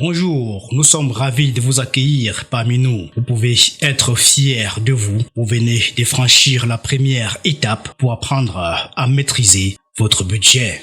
Bonjour, nous sommes ravis de vous accueillir parmi nous. Vous pouvez être fiers de vous. Vous venez de franchir la première étape pour apprendre à maîtriser votre budget.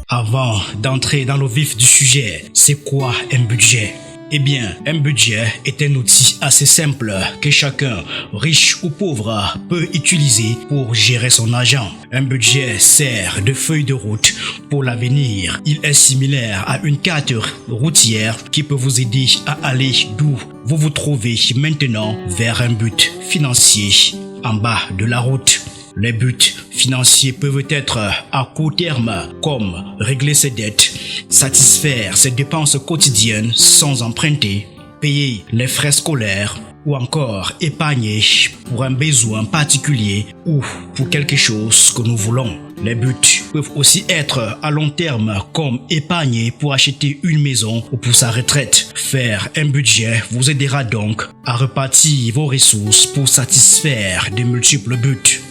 Avant d'entrer dans le vif du sujet, c'est quoi un budget? Eh bien, un budget est un outil assez simple que chacun, riche ou pauvre, peut utiliser pour gérer son argent. Un budget sert de feuille de route pour l'avenir. Il est similaire à une carte routière qui peut vous aider à aller d'où vous vous trouvez maintenant vers un but financier en bas de la route. Les buts financiers peuvent être à court terme, comme régler ses dettes, satisfaire ses dépenses quotidiennes sans emprunter, payer les frais scolaires ou encore épargner pour un besoin particulier ou pour quelque chose que nous voulons. Les buts peuvent aussi être à long terme, comme épargner pour acheter une maison ou pour sa retraite. Faire un budget vous aidera donc à repartir vos ressources pour satisfaire de multiples buts.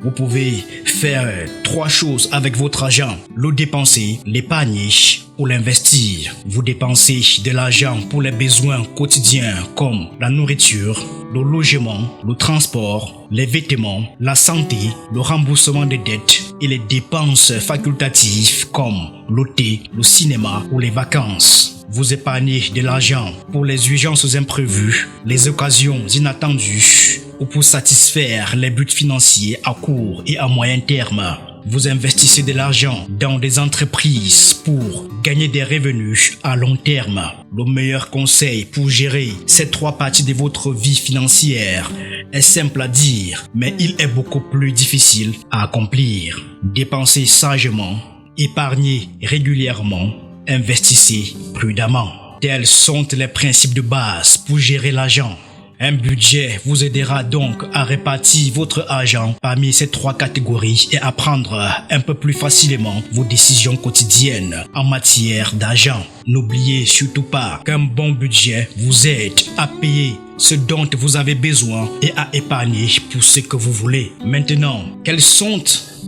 Vous pouvez faire 3 choses avec votre argent: le dépenser, l'épargner ou l'investir. Vous dépensez de l'argent pour les besoins quotidiens comme la nourriture, le logement, le transport, les vêtements, la santé, le remboursement des dettes et les dépenses facultatives comme l'hôtel, le cinéma ou les vacances. Vous épargnez de l'argent pour les urgences imprévues, les occasions inattendues ou pour satisfaire les buts financiers à court et à moyen terme. Vous investissez de l'argent dans des entreprises pour gagner des revenus à long terme. Le meilleur conseil pour gérer ces 3 parties de votre vie financière est simple à dire, mais il est beaucoup plus difficile à accomplir. Dépensez sagement, épargnez régulièrement, investissez prudemment. Tels sont les principes de base pour gérer l'argent. Un budget vous aidera donc à répartir votre argent parmi ces 3 catégories et à prendre un peu plus facilement vos décisions quotidiennes en matière d'argent. N'oubliez surtout pas qu'un bon budget vous aide à payer ce dont vous avez besoin et à épargner pour ce que vous voulez. Maintenant, quels sont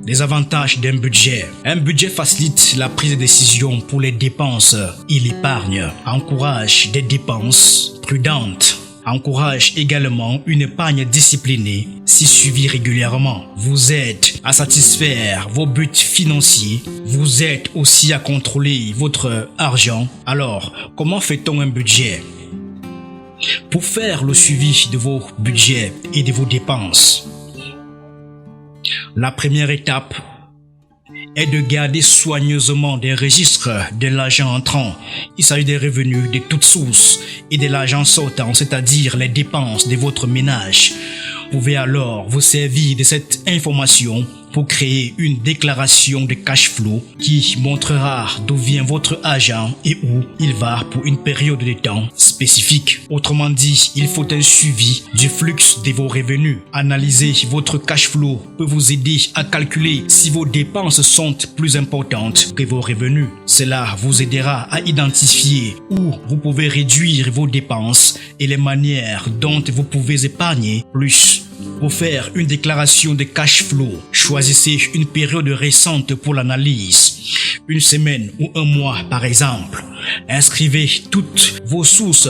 les avantages d'un budget? Un budget facilite la prise de décision pour les dépenses et l'épargne, encourage des dépenses prudentes, encourage également une épargne disciplinée si suivie régulièrement, vous aide à satisfaire vos buts financiers, vous aide aussi à contrôler votre argent. Alors, comment fait-on un budget? Pour faire le suivi de vos budgets et de vos dépenses, la première étape est de garder soigneusement des registres de l'argent entrant. Il s'agit des revenus de toutes sources et de l'argent sortant, c'est-à-dire les dépenses de votre ménage. Vous pouvez alors vous servir de cette information pour créer une déclaration de cash flow qui montrera d'où vient votre argent et où il va pour une période de temps spécifique. Autrement dit, il faut un suivi du flux de vos revenus. Analyser votre cash flow peut vous aider à calculer si vos dépenses sont plus importantes que vos revenus. Cela vous aidera à identifier où vous pouvez réduire vos dépenses et les manières dont vous pouvez épargner plus. Pour faire une déclaration de cash flow, choisissez une période récente pour l'analyse, 1 semaine ou 1 mois par exemple. Inscrivez toutes vos sources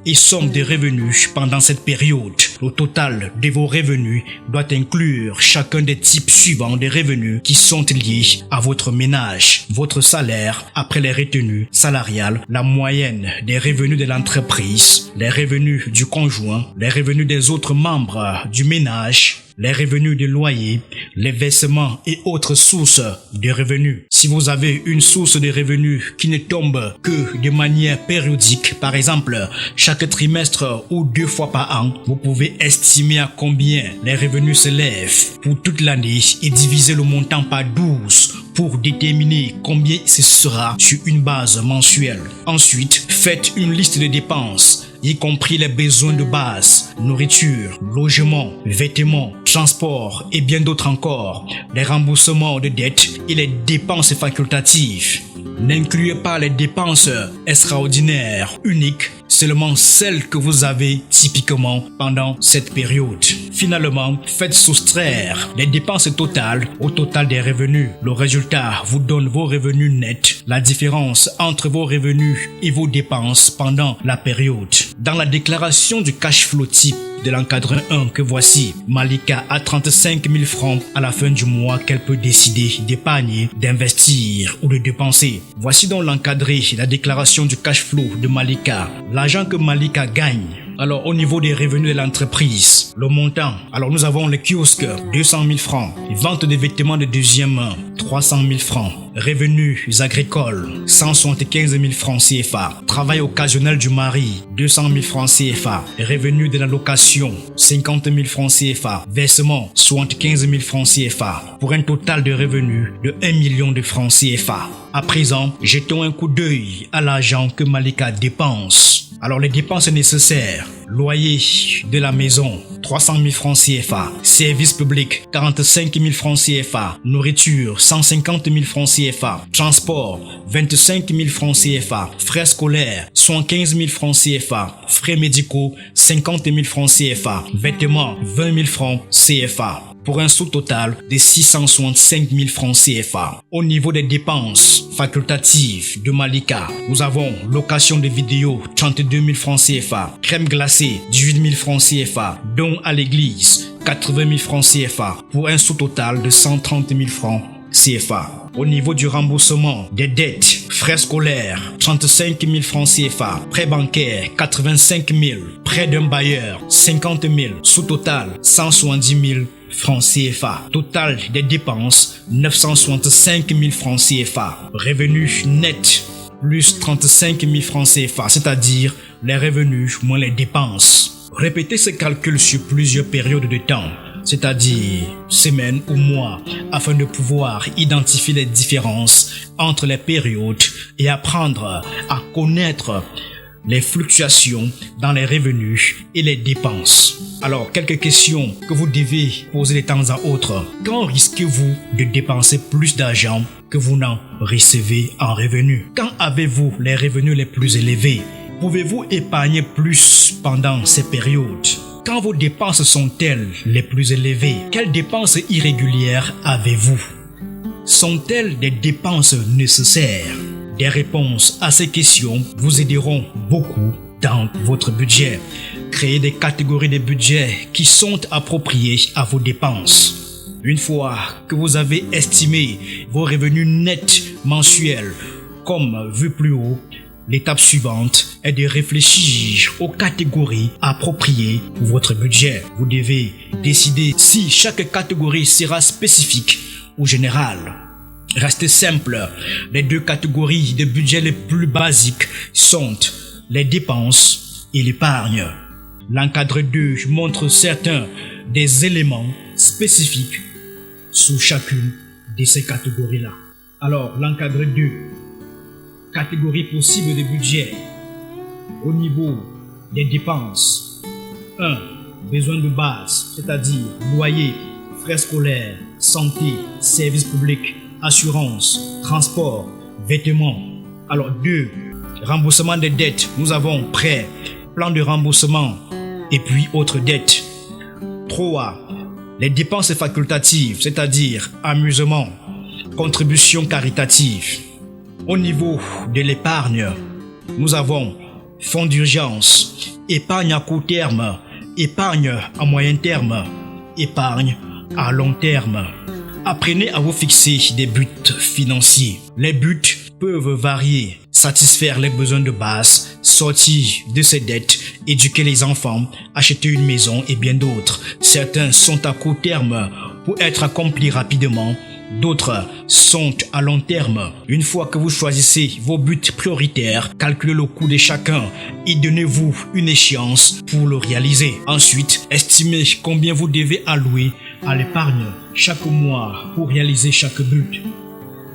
et sommes de revenus pendant cette période. Le total de vos revenus doit inclure chacun des types suivants de revenus qui sont liés à votre ménage: votre salaire après les retenues salariales, la moyenne des revenus de l'entreprise, les revenus du conjoint, les revenus des autres membres du ménage, les revenus de loyer, les versements et autres sources de revenus. Si vous avez une source de revenus qui ne tombe que de manière périodique, par exemple chaque trimestre ou 2 fois par an, vous pouvez estimer à combien les revenus s'élèvent pour toute l'année et diviser le montant par 12 pour déterminer combien ce sera sur une base mensuelle. Ensuite, faites une liste de dépenses, y compris les besoins de base, nourriture, logement, vêtements, transport et bien d'autres encore, les remboursements de dettes et les dépenses facultatives. N'incluez pas les dépenses extraordinaires, uniques, seulement celles que vous avez typiquement pendant cette période. Finalement, faites soustraire les dépenses totales au total des revenus. Le résultat vous donne vos revenus nets, la différence entre vos revenus et vos dépenses pendant la période. Dans la déclaration du cash flow type de l'encadreur 1 que voici, Malika a 35 000 francs à la fin du mois qu'elle peut décider d'épargner, d'investir ou de dépenser. Voici donc l'encadré, la déclaration du cash flow de Malika. L'argent que Malika gagne. Alors, au niveau des revenus de l'entreprise, le montant. Alors, nous avons le kiosque, 200 000 francs. Vente de vêtements de deuxième main, 300 000 francs. Revenus agricoles, 175 000 francs CFA. Travail occasionnel du mari, 200 000 francs CFA. Revenus de la location, 50 000 francs CFA. Versement, 75 000 francs CFA. Pour un total de revenus de 1 million de francs CFA. À présent, jetons un coup d'œil à l'argent que Malika dépense. Alors les dépenses nécessaires, loyer de la maison, 300 000 francs CFA, services publics, 45 000 francs CFA, nourriture, 150 000 francs CFA, transport, 25 000 francs CFA, frais scolaires, 75 000 francs CFA, frais médicaux, 50 000 francs CFA, vêtements, 20 000 francs CFA. Pour un sous-total de 665 000 francs CFA. Au niveau des dépenses facultatives de Malika, nous avons location de vidéos, 32 000 francs CFA, crème glacée, 18 000 francs CFA, dons à l'église, 80 000 francs CFA, pour un sous-total de 130 000 francs CFA. Au niveau du remboursement des dettes, frais scolaires, 35 000 francs CFA, prêt bancaire, 85 000, prêt d'un bailleur, 50 000, sous-total, 170 000 francs CFA. Total des dépenses, 965 000 francs CFA. Revenus nets, plus 35 000 francs CFA, c'est-à-dire les revenus moins les dépenses. Répétez ce calcul sur plusieurs périodes de temps, c'est-à-dire semaines ou mois, afin de pouvoir identifier les différences entre les périodes et apprendre à connaître les fluctuations dans les revenus et les dépenses. Alors, quelques questions que vous devez poser de temps à autre. Quand risquez-vous de dépenser plus d'argent que vous n'en recevez en revenus? Quand avez-vous les revenus les plus élevés? Pouvez-vous épargner plus pendant ces périodes? Quand vos dépenses sont-elles les plus élevées? Quelles dépenses irrégulières avez-vous? Sont-elles des dépenses nécessaires? Des réponses à ces questions vous aideront beaucoup dans votre budget. Créez des catégories de budget qui sont appropriées à vos dépenses. Une fois que vous avez estimé vos revenus nets mensuels, comme vu plus haut, l'étape suivante est de réfléchir aux catégories appropriées pour votre budget. Vous devez décider si chaque catégorie sera spécifique ou générale. Restez simple, les deux catégories de budget les plus basiques sont les dépenses et l'épargne. L'encadre 2 montre certains des éléments spécifiques sous chacune de ces catégories-là. Alors, l'encadre 2, catégorie possible de budget. Au niveau des dépenses, 1. Besoins de base, c'est-à-dire loyer, frais scolaires, santé, services publics, assurance, transport, vêtements. Alors 2. Remboursement des dettes. Nous avons prêt, plan de remboursement et puis autres dettes. 3. Les dépenses facultatives, c'est-à-dire amusement, contribution caritative. Au niveau de l'épargne, nous avons fonds d'urgence, épargne à court terme, épargne à moyen terme, épargne à long terme. Apprenez à vous fixer des buts financiers. Les buts peuvent varier, satisfaire les besoins de base, sortir de ses dettes, éduquer les enfants, acheter une maison et bien d'autres. Certains sont à court terme pour être accomplis rapidement, d'autres sont à long terme. Une fois que vous choisissez vos buts prioritaires, calculez le coût de chacun et donnez-vous une échéance pour le réaliser. Ensuite, estimez combien vous devez allouer à l'épargne chaque mois pour réaliser chaque but.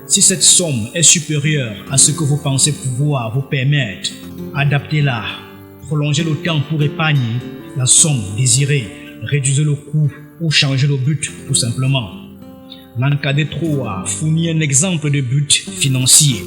Si cette somme est supérieure à ce que vous pensez pouvoir vous permettre, adaptez-la. Prolongez le temps pour épargner la somme désirée, réduisez le coût ou changez le but tout simplement. L'encadré 3 fournit un exemple de but financier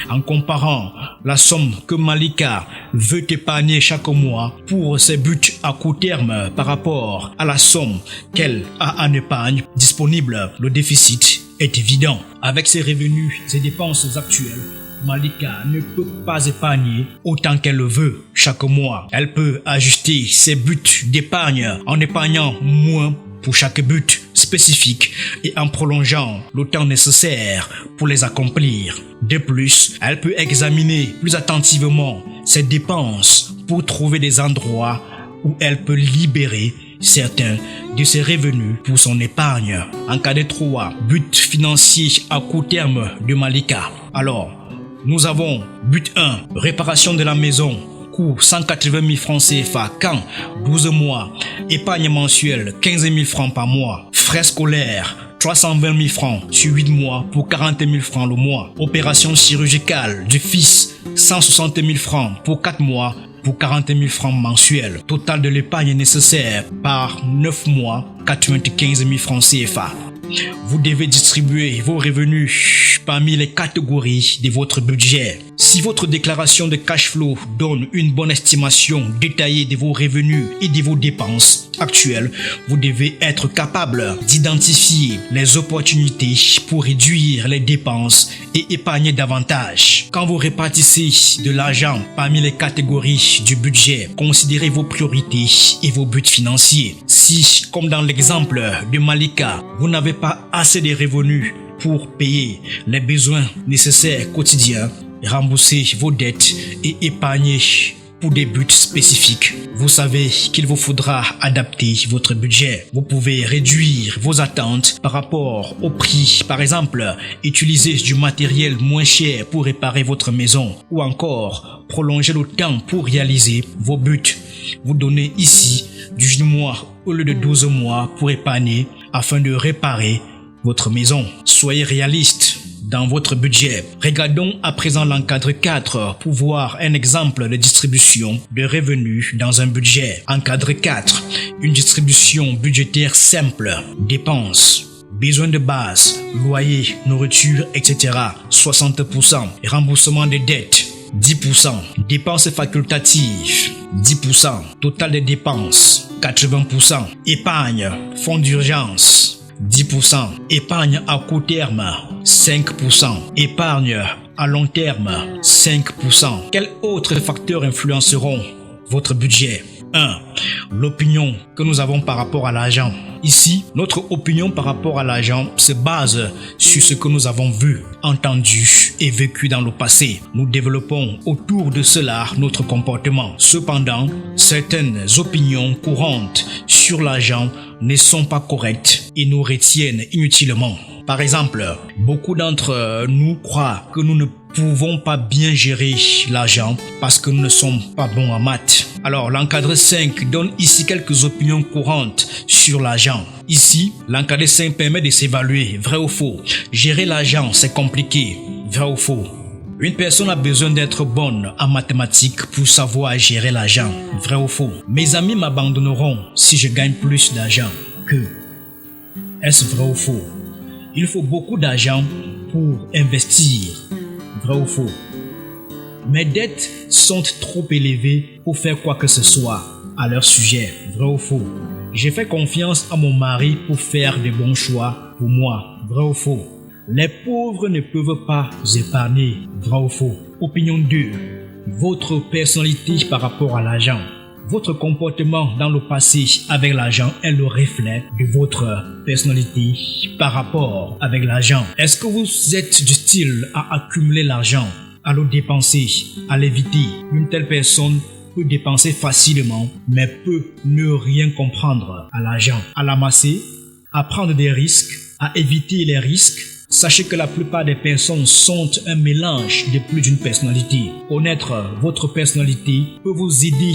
en comparant la somme que Malika veut épargner chaque mois pour ses buts à court terme par rapport à la somme qu'elle a en épargne disponible. Le déficit est évident. Avec ses revenus et dépenses actuelles, Malika ne peut pas épargner autant qu'elle le veut chaque mois. Elle peut ajuster ses buts d'épargne en épargnant moins pour chaque but spécifique et en prolongeant le temps nécessaire pour les accomplir. De plus, elle peut examiner plus attentivement ses dépenses pour trouver des endroits où elle peut libérer certains de ses revenus pour son épargne. En cas de 3 buts financiers à court terme de Malika. Alors, nous avons but 1, réparation de la maison, coût 180 000 francs CFA, quand 12 mois, épargne mensuelle 15 000 francs par mois, frais scolaires 320 000 francs sur 8 mois pour 40 000 francs le mois, opération chirurgicale du fils 160 000 francs pour 4 mois pour 40 000 francs mensuels, total de l'épargne nécessaire par 9 mois 95 000 francs CFA. Vous devez distribuer vos revenus parmi les catégories de votre budget. Si votre déclaration de cash flow donne une bonne estimation détaillée de vos revenus et de vos dépenses actuelles, vous devez être capable d'identifier les opportunités pour réduire les dépenses et épargner davantage. Quand vous répartissez de l'argent parmi les catégories du budget, considérez vos priorités et vos buts financiers. Si, comme dans l'exemple de Malika, vous n'avez pas assez de revenus pour payer les besoins nécessaires quotidiens, remboursez vos dettes et épargnez pour des buts spécifiques. Vous savez qu'il vous faudra adapter votre budget. Vous pouvez réduire vos attentes par rapport au prix. Par exemple, utiliser du matériel moins cher pour réparer votre maison ou encore prolonger le temps pour réaliser vos buts. Vous donnez ici 18 mois au lieu de 12 mois pour épargner afin de réparer votre maison. Soyez réaliste dans votre budget. Regardons à présent l'encadre 4 pour voir un exemple de distribution de revenus dans un budget. Encadre 4, une distribution budgétaire simple. Dépenses, besoins de base, loyer, nourriture, etc. 60%. Remboursement des dettes, 10%. Dépenses facultatives, 10%. Total des dépenses, 80%. Épargne, fonds d'urgence, 10%. Épargne à court terme, 5%. Épargne à long terme, 5%. Quels autres facteurs influenceront votre budget? 1. L'opinion que nous avons par rapport à l'argent. Ici, notre opinion par rapport à l'argent se base sur ce que nous avons vu, entendu et vécu dans le passé. Nous développons autour de cela notre comportement. Cependant, certaines opinions courantes sur l'argent ne sont pas correctes et nous retiennent inutilement. Par exemple, beaucoup d'entre nous croient que nous ne pouvons pas bien gérer l'argent parce que nous ne sommes pas bons en maths. Alors, l'encadré 5 donne ici quelques opinions courantes sur l'argent. Ici, l'encadré 5 permet de s'évaluer, vrai ou faux. Gérer l'argent, c'est compliqué, vrai ou faux. Une personne a besoin d'être bonne en mathématiques pour savoir gérer l'argent, vrai ou faux. Mes amis m'abandonneront si je gagne plus d'argent qu'eux. Est-ce vrai ou faux? Il faut beaucoup d'argent pour investir, vrai ou faux? Mes dettes sont trop élevées pour faire quoi que ce soit à leur sujet, vrai ou faux? J'ai fait confiance à mon mari pour faire de bons choix pour moi, vrai ou faux? Les pauvres ne peuvent pas épargner, vrai ou faux? Opinion 2. Votre personnalité par rapport à l'argent. Votre comportement dans le passé avec l'argent est le reflet de votre personnalité par rapport avec l'argent. Est-ce que vous êtes du style à accumuler l'argent, à le dépenser, à l'éviter? Une telle personne peut dépenser facilement, mais peut ne rien comprendre à l'argent, à l'amasser, à prendre des risques, à éviter les risques. Sachez que la plupart des personnes sont un mélange de plus d'une personnalité. Connaître votre personnalité peut vous aider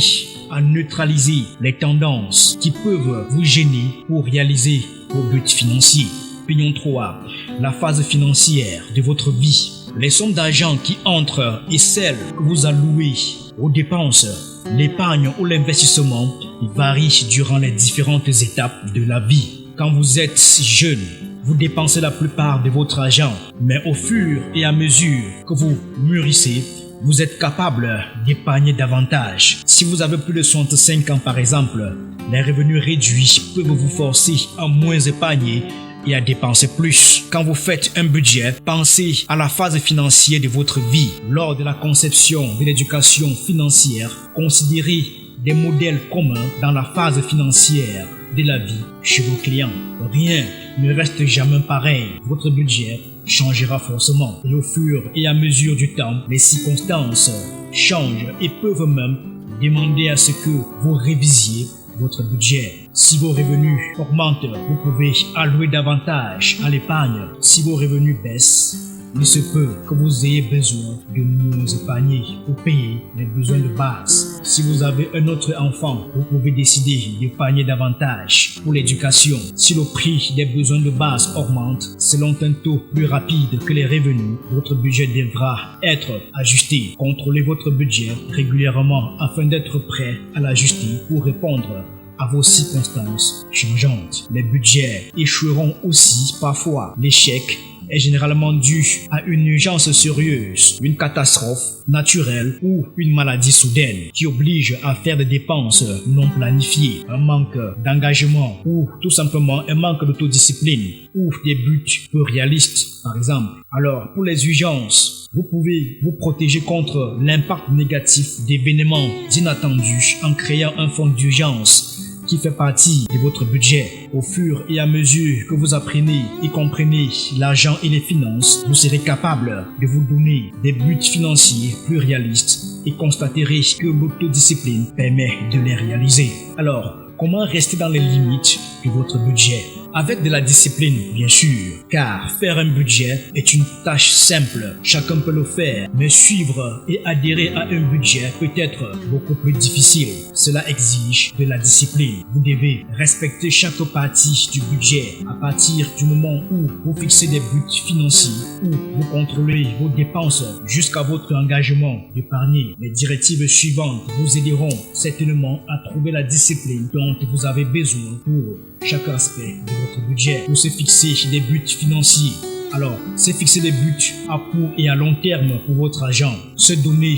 à neutraliser les tendances qui peuvent vous gêner pour réaliser vos buts financiers. Opinion 3. La phase financière de votre vie. Les sommes d'argent qui entrent et celles que vous allouez aux dépenses, l'épargne ou l'investissement varient durant les différentes étapes de la vie. Quand vous êtes jeune, vous dépensez la plupart de votre argent, mais au fur et à mesure que vous mûrissez, vous êtes capable d'épargner davantage. Si vous avez plus de 65 ans par exemple, les revenus réduits peuvent vous forcer à moins épargner et à dépenser plus. Quand vous faites un budget, pensez à la phase financière de votre vie. Lors de la conception de l'éducation financière, considérez des modèles communs dans la phase financière de la vie chez vos clients. Rien ne reste jamais pareil. Votre budget changera forcément. Et au fur et à mesure du temps, les circonstances changent et peuvent même demander à ce que vous révisiez votre budget. Si vos revenus augmentent, vous pouvez allouer davantage à l'épargne. Si vos revenus baissent, il se peut que vous ayez besoin de moins épargner pour payer les besoins de base. Si vous avez un autre enfant, vous pouvez décider d'épargner davantage pour l'éducation. Si le prix des besoins de base augmente selon un taux plus rapide que les revenus, votre budget devra être ajusté. Contrôlez votre budget régulièrement afin d'être prêt à l'ajuster pour répondre à vos circonstances changeantes. Les budgets échoueront aussi parfois. L'échec est généralement dû à une urgence sérieuse, une catastrophe naturelle ou une maladie soudaine qui oblige à faire des dépenses non planifiées, un manque d'engagement ou tout simplement un manque d'autodiscipline ou des buts peu réalistes par exemple. Alors pour les urgences, vous pouvez vous protéger contre l'impact négatif d'événements inattendus en créant un fonds d'urgence qui fait partie de votre budget. Au fur et à mesure que vous apprenez et comprenez l'argent et les finances, vous serez capable de vous donner des buts financiers plus réalistes et constaterez que l'autodiscipline permet de les réaliser. Alors, comment rester dans les limites de votre budget? Avec de la discipline, bien sûr, car faire un budget est une tâche simple. Chacun peut le faire, mais suivre et adhérer à un budget peut être beaucoup plus difficile. Cela exige de la discipline. Vous devez respecter chaque partie du budget à partir du moment où vous fixez des buts financiers, où vous contrôlez vos dépenses jusqu'à votre engagement d'épargner. Les directives suivantes vous aideront certainement à trouver la discipline dont vous avez besoin pour chaque aspect de votre budget. Pour se fixer des buts financiers, alors c'est fixer des buts à court et à long terme pour votre argent. Se donner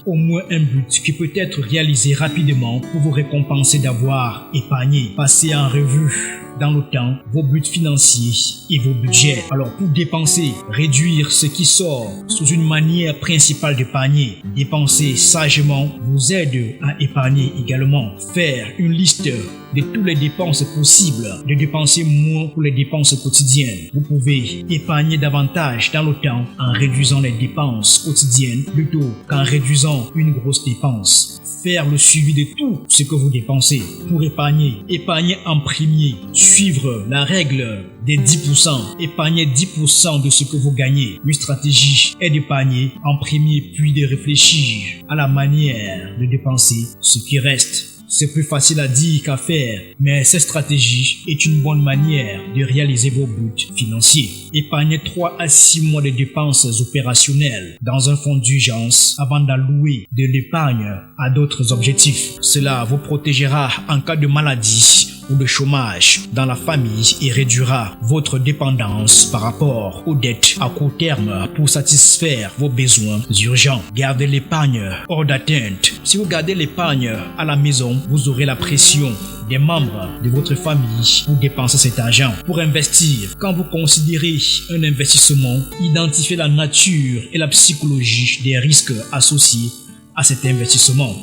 au moins un but qui peut être réalisé rapidement pour vous récompenser d'avoir épargné. Passez en revue dans le temps vos buts financiers et vos budgets. Alors pour dépenser, réduire ce qui sort sous une manière principale d'épargner. Dépenser sagement vous aide à épargner également. Faire une liste de toutes les dépenses possibles, de dépenser moins pour les dépenses quotidiennes. Vous pouvez épargner davantage dans le temps en réduisant les dépenses quotidiennes plutôt qu'en réduisant une grosse dépense. Faire le suivi de tout ce que vous dépensez. Pour épargner, épargnez en premier. Suivre la règle des 10%. Épargnez 10% de ce que vous gagnez. Une stratégie est d'épargner en premier puis de réfléchir à la manière de dépenser ce qui reste. C'est plus facile à dire qu'à faire, mais cette stratégie est une bonne manière de réaliser vos buts financiers. Épargnez 3 à 6 mois de dépenses opérationnelles dans un fonds d'urgence avant d'allouer de l'épargne à d'autres objectifs. Cela vous protégera en cas de maladie ou de chômage dans la famille et réduira votre dépendance par rapport aux dettes à court terme pour satisfaire vos besoins urgents. Gardez l'épargne hors d'atteinte. Si vous gardez l'épargne à la maison, vous aurez la pression des membres de votre famille pour dépenser cet argent. Pour investir, quand vous considérez un investissement, identifiez la nature et la psychologie des risques associés à cet investissement.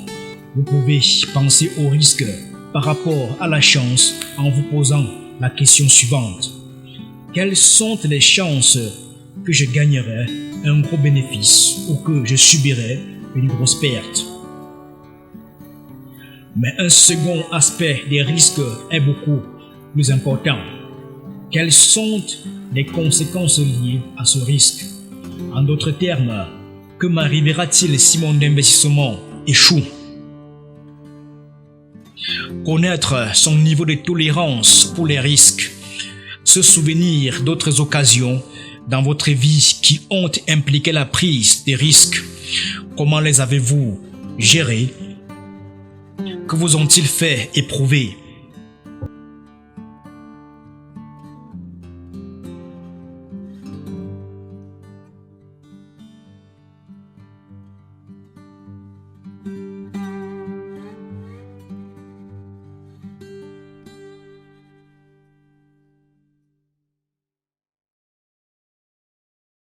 Vous pouvez penser aux risques par rapport à la chance en vous posant la question suivante. Quelles sont les chances que je gagnerai un gros bénéfice ou que je subirai une grosse perte? Mais un second aspect des risques est beaucoup plus important. Quelles sont les conséquences liées à ce risque? En d'autres termes, que m'arrivera-t-il si mon investissement échoue? Connaître son niveau de tolérance pour les risques. Se souvenir d'autres occasions dans votre vie qui ont impliqué la prise des risques. Comment les avez-vous gérés? Que vous ont-ils fait éprouver?